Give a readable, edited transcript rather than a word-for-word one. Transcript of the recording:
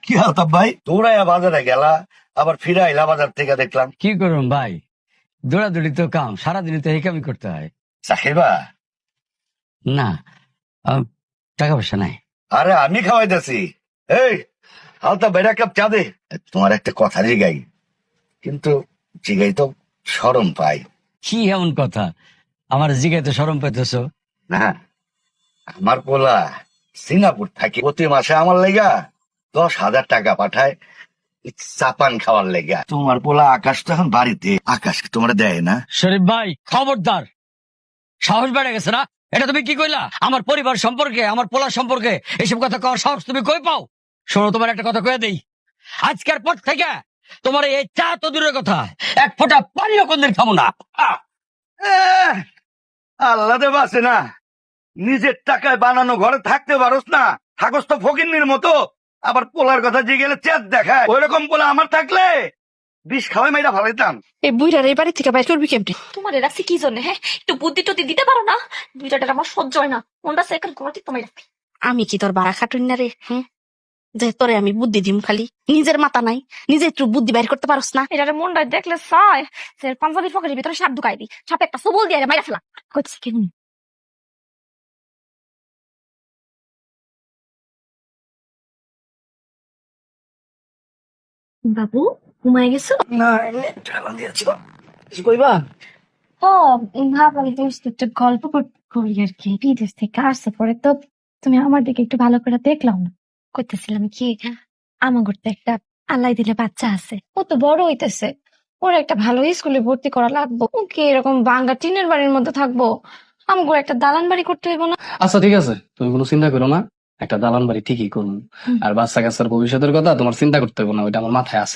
কি আলতাফ ভাই, দৌড়াইয়া বাজারে গেলা, আবার ফিরে আইলা বাজার থেকে দেখলাম। কি করুন ভাই, দৌড়াদৌড়ি তো কাম, সারাদিন তো এই কামই করতে হয়। সাহেবা, না, আহ, টাকা পয়সা নাই। আরে আমি খাওয়াইতেছি। এই আলতাফ ভাইরা কাপ চা দে। তোমার একটা কথা জিগাই, কিন্তু জিগাই তো শরম পাই। কি এমন কথা? আমার জিগাইতে শরম পাইতেছ? না, আমার পোলা সিঙ্গাপুর থাকে, প্রতি মাসে আমার লেগা 10,000 টাকা পাঠায় চাপান খাওয়ার লেগা। তোমার পোলা আকাশ তো এখন বাড়িতে, আকাশ কি তোমার দেয় না? শরীফ ভাই খবরদার, সাহস বেড়ে গেছে না? এটা তুমি কি কইলা? আমার পরিবার সম্পর্কে, আমার পোলা সম্পর্কে এইসব কথা কওয়ার সাহস তুমি কই পাও? শোনো, তোমার একটা কথা কয়ে দেই, আজকের পর থেকে তোমার এই চা তো দূরের কথা, এক ফোঁটা পানিও কোনদিন খাবো না। আহ, আল্লাহ দে বাসে না, নিজের টাকায় বানানো ঘরে থাকতে পারোস না, থাকস তো ফকিন্নির মতো। আবার পোলার কথা যে গেলে চেত দেখায়, ওই রকম পোলা আমার থাকলে বিষ খাওয়াই মাইরা ভালাইতাম। এই বুইরার এই বাড়ি থেকে বাইর করবি কেমনি? তোমার রাখছি কি জন্য? হ্যাঁ, একটু বুদ্ধি টুদ্ধি দিতে পারো না? দুইটাটা আমার সহ্য হয় না। কোনটা সেকেন্ড কোনটি তোমার রাখছি। আমি কি তোর বাড়া খাটুন না রে? হ্যাঁ, যে তোরে আমি বুদ্ধি দিম খালি, নিজের মাথা নাই, নিজে একটু বুদ্ধি বাইর করতে পারস না? এটারে মনটায় দেখলে চায় সে পাঞ্জাবির পকেটের ভিতরে সাপ ঢুকাই দি, সাপে একটা সবল দিয়ে মাইরা ফেলা। কইছি কেন? বাবু ঘুমাই গেছো? না, এমনি ঠেলা দিয়েছিল। কিছু কইবা? ও ভাবলাম তুমি একটা গল্প করি আর কি। বিদেশ থেকে আসছে পরে তো তুমি আমার দিকে একটু ভালো করে দেখলাম না। করতেছিলাম কি, আমার তো একটা আল্লাহ দিলে বাচ্চা আছে, ও তো বড় হইতেছে, ওর একটা ভালো স্কুলে ভর্তি করা লাগবে। ও কি এরকম ভাঙ্গা টিনের বাড়ির মধ্যে থাকবো? আমাকে একটা দালান বাড়ি করতে হইব না? আচ্ছা ঠিক আছে, তুমি কোনো চিন্তা করো না, একটা দালান বাড়ি ঠিকই করুন। আর বাচ্চা কাচ্চার ভবিষ্যতের কথা তোমার চিন্তা করতে হবে না, ওইটা আমার মাথায় আছে।